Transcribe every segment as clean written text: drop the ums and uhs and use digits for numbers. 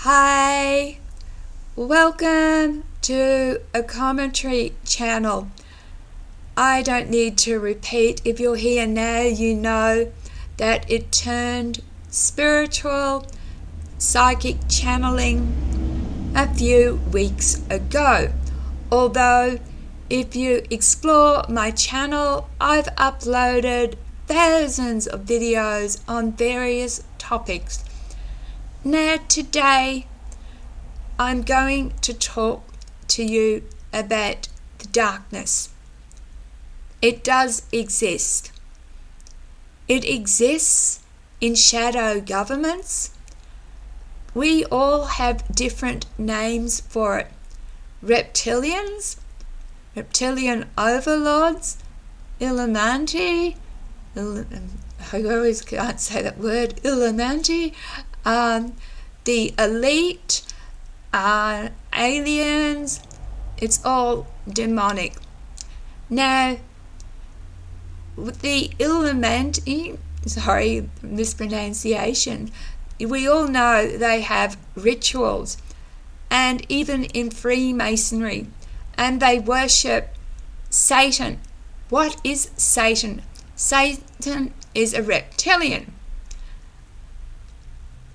Hi, welcome to a commentary channel. I don't need to repeat. If you're here now, you know that it turned spiritual, psychic channeling a few weeks ago. Although, if you explore my channel, I've uploaded thousands of videos on various topics. Now today I'm going to talk to you about the darkness. It does exist. It exists in shadow governments. We all have different names for it. Reptilians, reptilian overlords, Illuminati, I always can't say that word, Illuminati, the elite, aliens, it's all demonic. Now, the Illuminati, sorry, mispronunciation, we all know they have rituals, and even in Freemasonry, and they worship Satan. What is Satan? Satan is a reptilian.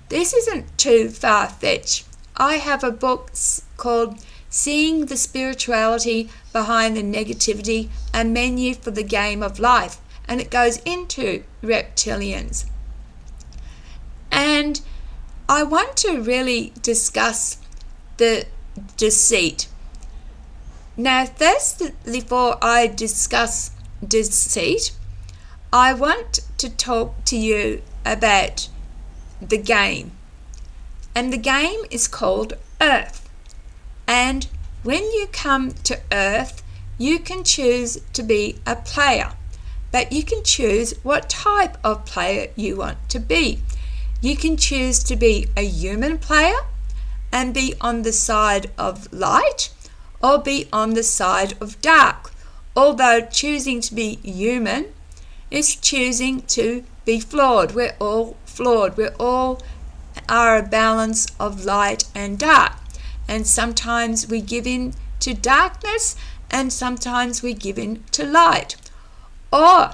This isn't too far-fetched. I have a book called Seeing the Spirituality Behind the Negativity, a Menu for the Game of Life, and it goes into reptilians. And I want to really discuss the deceit. Now, first, before I discuss deceit, I want to talk to you about the game. And the game is called Earth. And when you come to Earth, you can choose to be a player. But you can choose what type of player you want to be. You can choose to be a human player and be on the side of light, or be on the side of dark. Although choosing to be human is choosing to be flawed. We're all flawed. We all are a balance of light and dark. And sometimes we give in to darkness, and sometimes we give in to light. Or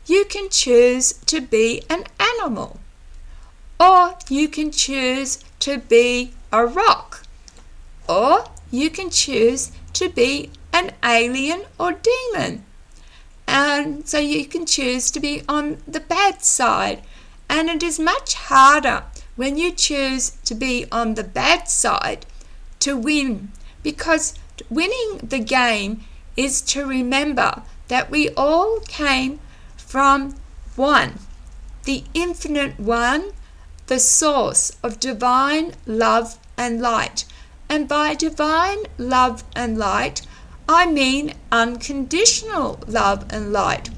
you can choose to be an animal. Or you can choose to be a rock. Or you can choose to be an alien or demon. And so you can choose to be on the bad side. And it is much harder when you choose to be on the bad side to win, because winning the game is to remember that we all came from one, the infinite one, the source of divine love and light. And by divine love and light, I mean unconditional love and light.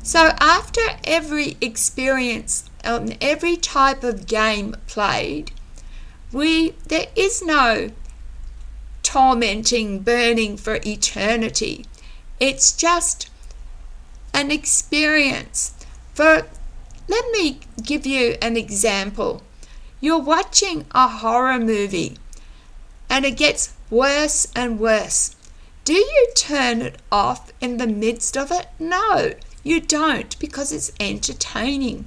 So after every experience, every type of game played, there is no tormenting, burning for eternity. It's just an experience. Let me give you an example. You're watching a horror movie and it gets worse and worse. Do you turn it off in the midst of it? No, you don't, because it's entertaining.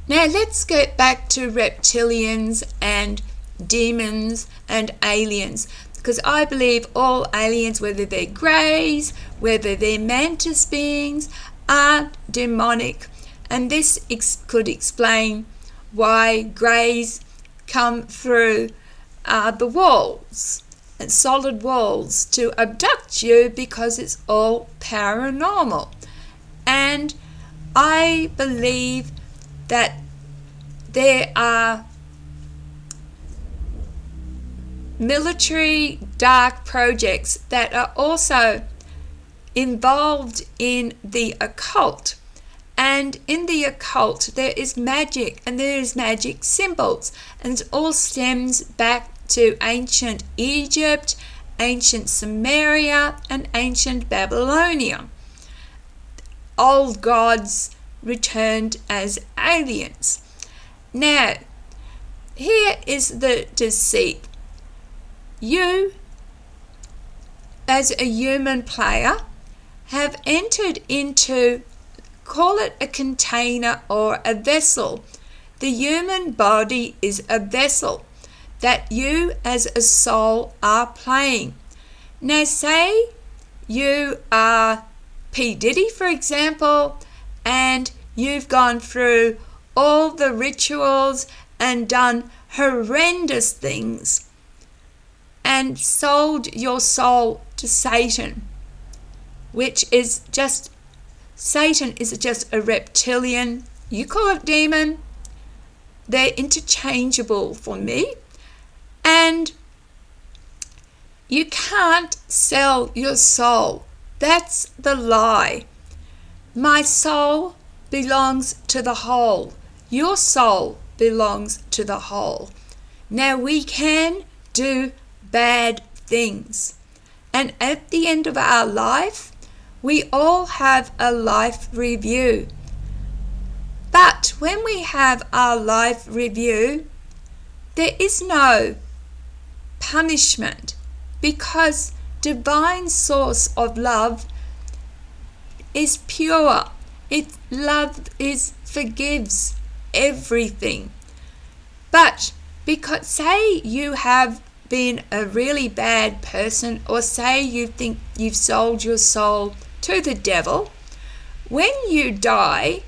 Now let's get back to reptilians and demons and aliens, because I believe all aliens, whether they're greys, whether they're mantis beings, are demonic. And this could explain why greys come through the walls and solid walls to abduct you, because it's all paranormal. And I believe that there are military dark projects that are also involved in the occult. And in the occult there is magic, and there is magic symbols, and it all stems back to ancient Egypt, ancient Sumeria, and ancient Babylonia. Old gods returned as aliens. Now, here is the deceit? You, as a human player, have entered into, call it a container or a vessel. The human body is a vessel that you as a soul are playing. Now say you are P. Diddy, for example, and you've gone through all the rituals and done horrendous things and sold your soul to Satan, which is just, Satan is just a reptilian. You call it demon. They're interchangeable for me. And you can't sell your soul. That's the lie. My soul belongs to the whole. Your soul belongs to the whole. Now we can do bad things. And at the end of our life, we all have a life review. But when we have our life review, there is no punishment, because divine source of love is pure. Love forgives everything. But because say you have been a really bad person, or say you think you've sold your soul to the devil, when you die,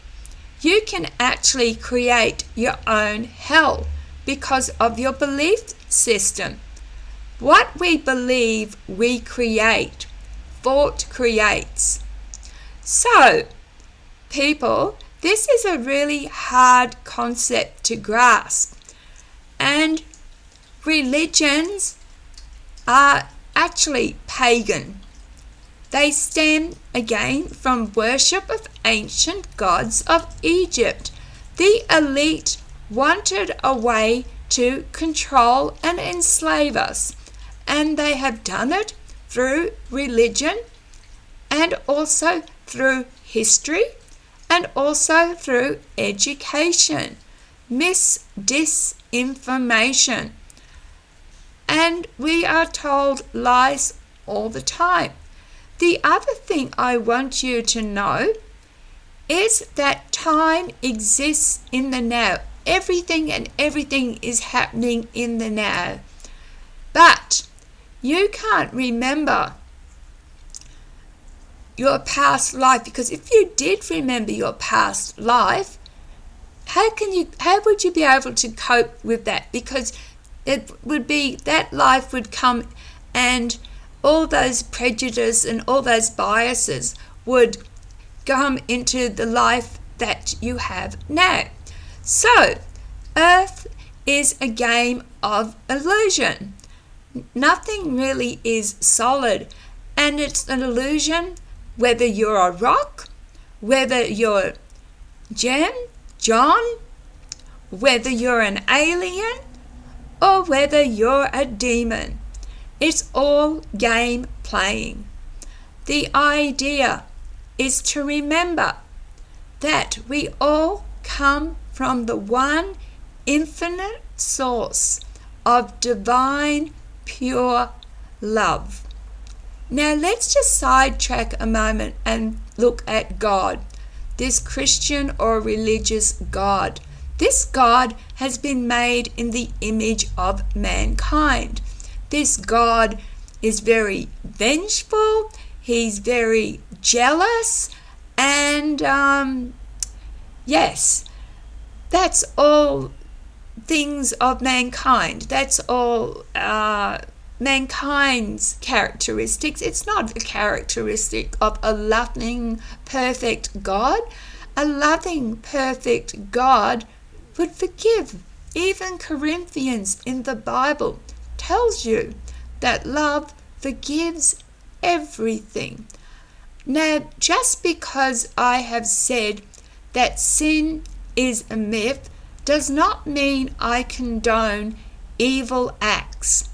you can actually create your own hell because of your belief system. What we believe, we create. Thought creates. So, people, this is a really hard concept to grasp. And religions are actually pagan. They stem again from worship of ancient gods of Egypt. The elite wanted a way to control and enslave us, and they have done it through religion and also through history and also through education, disinformation. And we are told lies all the time. The other thing I want you to know is that time exists in the now. Everything is happening in the now. But you can't remember your past life, because if you did remember your past life, how would you be able to cope with that? Because it would be that life would come, and all those prejudice and all those biases would come into the life that you have now. So, Earth is a game of illusion. Nothing really is solid, and it's an illusion whether you're a rock, whether you're John, whether you're an alien, or whether you're a demon. It's all game playing. The idea is to remember that we all come from the one infinite source of divine, pure love. Now let's just sidetrack a moment and look at God, this Christian or religious God. This God has been made in the image of mankind. This God is very vengeful, he's very jealous, and yes, that's all things of mankind. That's all mankind's characteristics. It's not a characteristic of a loving, perfect God. A loving, perfect God would forgive. Even Corinthians in the Bible tells you that love forgives everything. Now, just because I have said that sin is a myth does not mean I condone evil acts.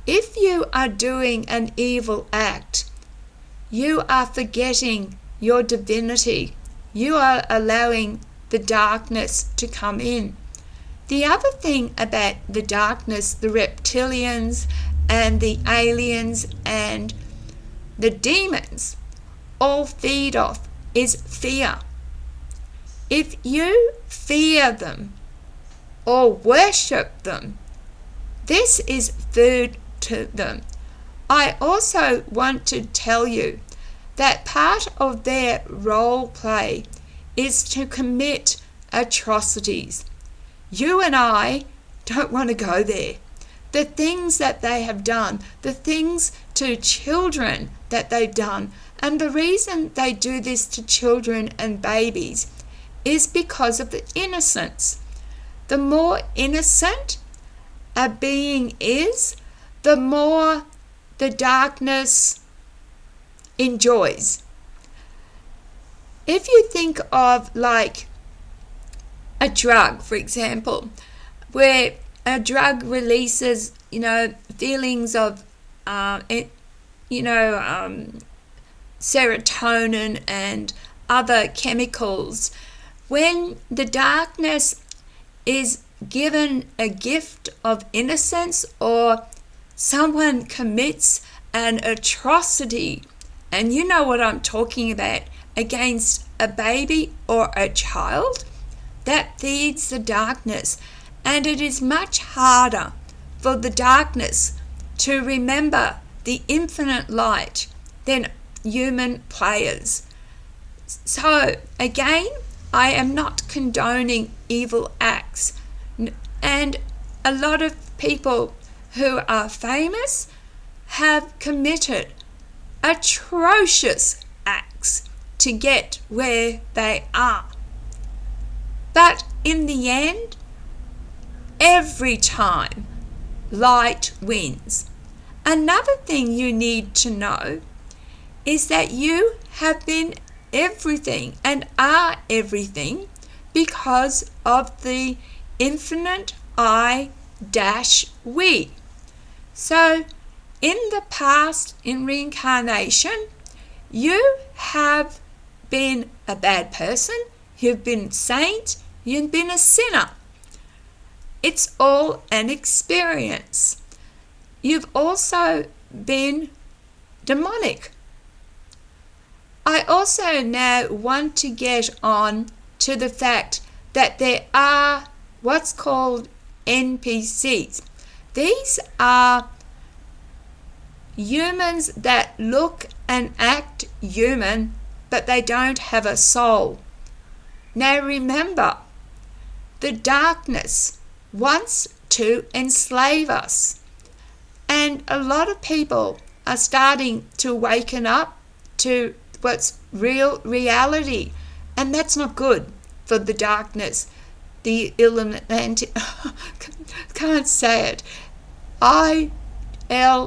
If you are doing an evil act, you are forgetting your divinity. You are allowing the darkness to come in. The other thing about the darkness, the reptilians and the aliens and the demons all feed off is fear. If you fear them or worship them, this is food to them. I also want to tell you that part of their role play is to commit atrocities. You and I don't want to go there. The things that they have done, the things to children that they've done, and the reason they do this to children and babies is because of the innocence. The more innocent a being is, the more the darkness enjoys. If you think of like a drug, for example, where a drug releases, feelings of, serotonin and other chemicals. When the darkness is given a gift of innocence, or someone commits an atrocity, and you know what I'm talking about, against a baby or a child, that feeds the darkness. And it is much harder for the darkness to remember the infinite light than human players. So again, I am not condoning evil acts, and a lot of people who are famous have committed atrocious acts to get where they are. But in the end, every time, light wins. Another thing you need to know is that you have been everything and are everything because of the infinite I-we. So in the past, in reincarnation, you have been a bad person, you've been a saint, you've been a sinner. It's all an experience. You've also been demonic. I also now want to get on to the fact that there are what's called NPCs. These are humans that look and act human, but they don't have a soul. Now remember, the darkness wants to enslave us. And a lot of people are starting to waken up to what's real reality. And that's not good for the darkness. The Illuminati, can't say it. ILLUMANTI.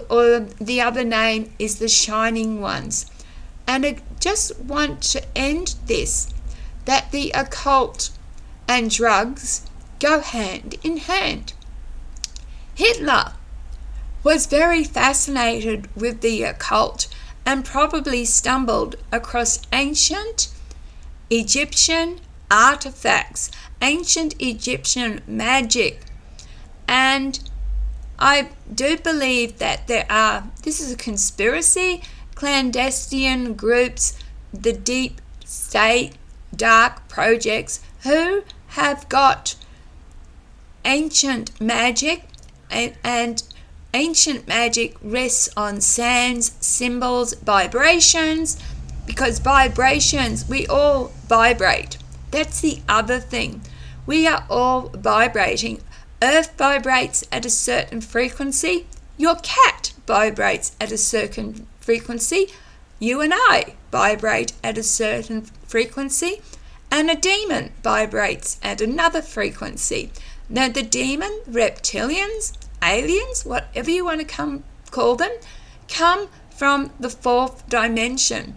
Or the other name is the Shining Ones. And I just want to end this, that the occult and drugs go hand in hand. Hitler was very fascinated with the occult and probably stumbled across ancient Egyptian artifacts, ancient Egyptian magic. And I do believe that this is a conspiracy, clandestine groups, the deep state, dark projects who have got ancient magic, and ancient magic rests on sands, symbols, vibrations, because vibrations, we all vibrate. That's the other thing. We are all vibrating. Earth vibrates at a certain frequency. Your cat vibrates at a certain frequency. You and I vibrate at a certain frequency. And a demon vibrates at another frequency. Now the demon, reptilians, aliens, whatever you want to call them, come from the fourth dimension.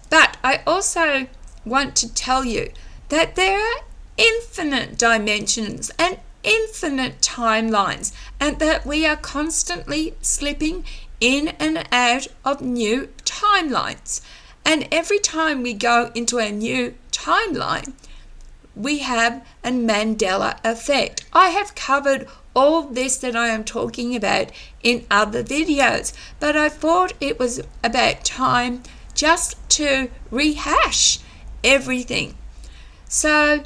But I also want to tell you that there are infinite dimensions and infinite timelines, and that we are constantly slipping in and out of new timelines. And every time we go into a new timeline, we have a Mandela effect. I have covered all this that I am talking about in other videos, but I thought it was about time just to rehash everything. So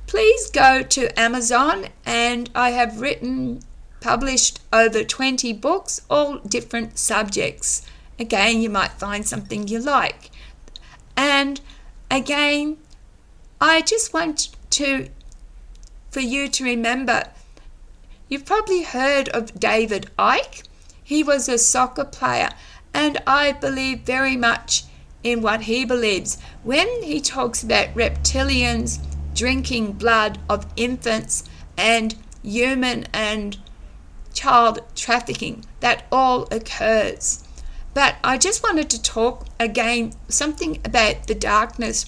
please go to Amazon, and I have published over 20 books, all different subjects. Again, you might find something you like. And again, I just want for you to remember, you've probably heard of David Icke. He was a soccer player, and I believe very much in what he believes. When he talks about reptilians drinking blood of infants and human and child trafficking, that all occurs. But I just wanted to talk again something about the darkness.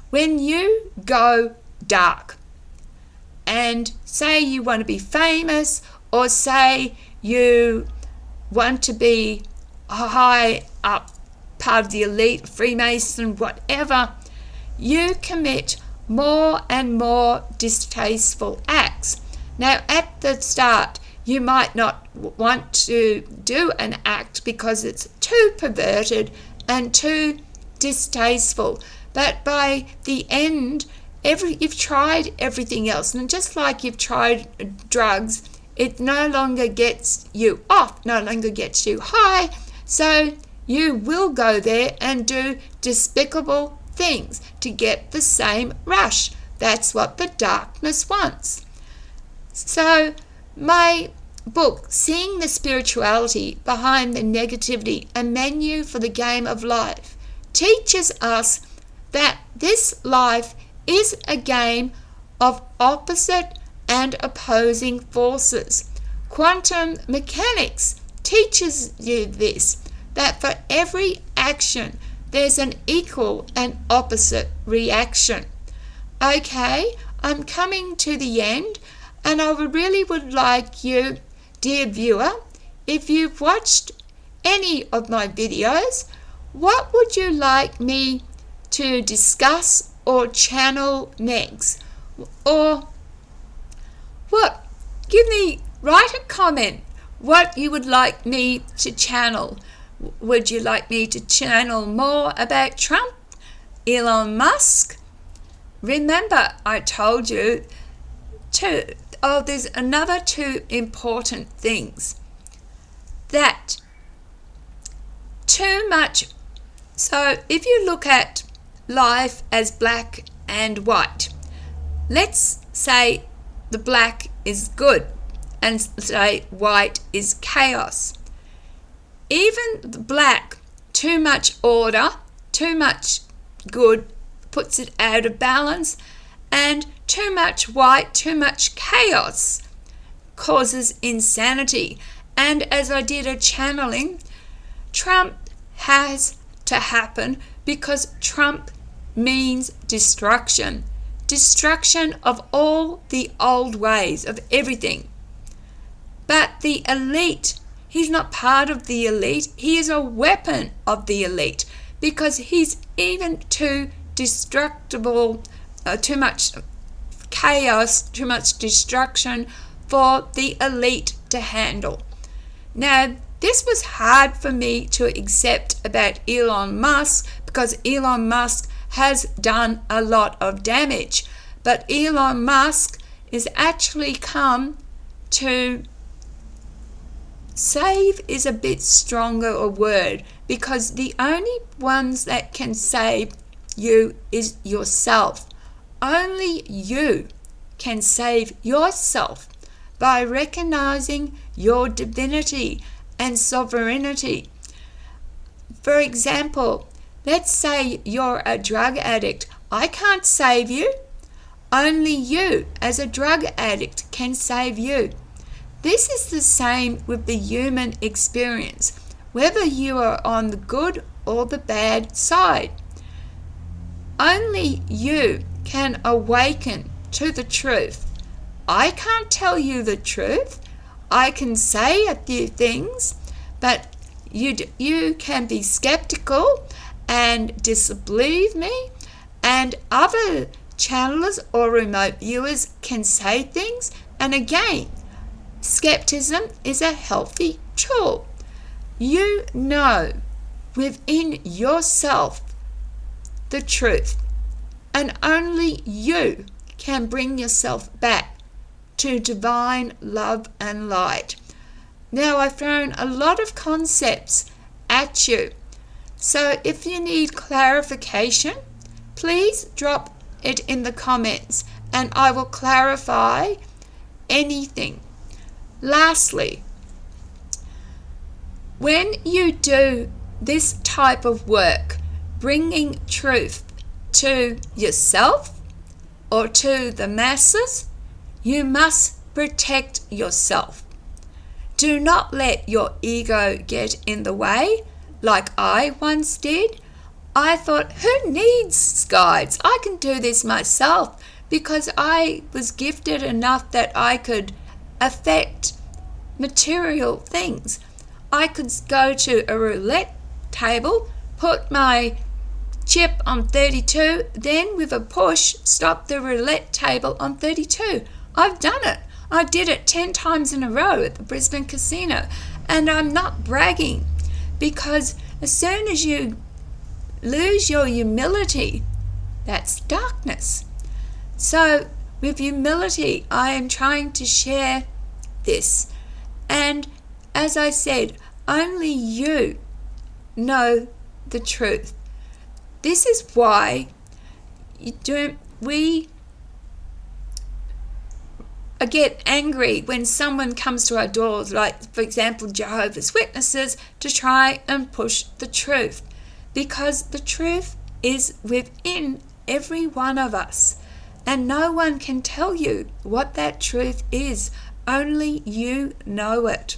When you go dark and say you want to be famous, or say you want to be a high up part of the elite, Freemason, whatever, you commit more and more distasteful acts. Now, at the start, you might not want to do an act because it's too perverted and too distasteful. But by the end, you've tried everything else. And just like you've tried drugs, it no longer gets you off, no longer gets you high. So you will go there and do despicable things to get the same rush. That's what the darkness wants. So my book, Seeing the Spirituality Behind the Negativity, a Menu for the Game of Life, teaches us that this life is a game of opposite and opposing forces. Quantum mechanics teaches you this, that for every action there's an equal and opposite reaction. Okay, I'm coming to the end, and I really would like you, dear viewer, if you've watched any of my videos, what would you like me to discuss or channel next? Or write a comment what you would like me to channel. Would you like me to channel more about Trump, Elon Musk? Remember, I told you there's another two important things. That too much. So if you look at life as black and white, let's say the black is good and say white is chaos. Even the black, too much order, too much good puts it out of balance, and too much white, too much chaos causes insanity. And as I did a channeling, Trump has to happen because Trump means destruction. Destruction of all the old ways, of everything. But the elite, he's not part of the elite. He is a weapon of the elite because he's even too destructible, too much chaos, too much destruction for the elite to handle. Now, this was hard for me to accept about Elon Musk because Elon Musk has done a lot of damage. But Elon Musk is actually come to save is a bit stronger a word, because the only ones that can save you is yourself. Only you can save yourself by recognizing your divinity and sovereignty. For example, let's say you're a drug addict. I can't save you. Only you, as a drug addict, can save you. This is the same with the human experience, whether you are on the good or the bad side. Only you can awaken to the truth. I can't tell you the truth. I can say a few things, but you can be skeptical and disbelieve me and other channelers or remote viewers can say things. And again, skepticism is a healthy tool. You know within yourself the truth, and only you can bring yourself back to divine love and light. Now, I've thrown a lot of concepts at you, so if you need clarification, please drop it in the comments and I will clarify anything. Lastly, when you do this type of work, bringing truth to yourself or to the masses, you must protect yourself. Do not let your ego get in the way, like I once did. I thought, who needs guides? I can do this myself, because I was gifted enough that I could affect material things. I could go to a roulette table, put my chip on 32, then with a push stop the roulette table on 32. I've done it. I did it 10 times in a row at the Brisbane Casino, and I'm not bragging, because as soon as you lose your humility, that's darkness. So with humility, I am trying to share this, and as I said, only you know the truth. This is why we get angry when someone comes to our doors, like for example Jehovah's Witnesses, to try and push the truth, because the truth is within every one of us, and no one can tell you what that truth is. Only you know it.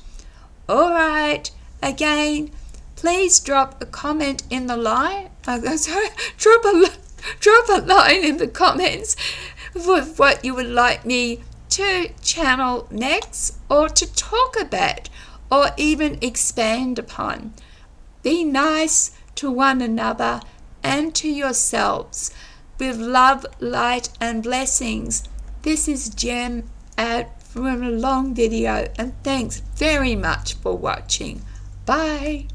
All right, again, please drop a comment in the line. Drop a line in the comments with what you would like me to channel next, or to talk about, or even expand upon. Be nice to one another and to yourselves. With love, light, and blessings. This is Jem out from a long video, and thanks very much for watching. Bye.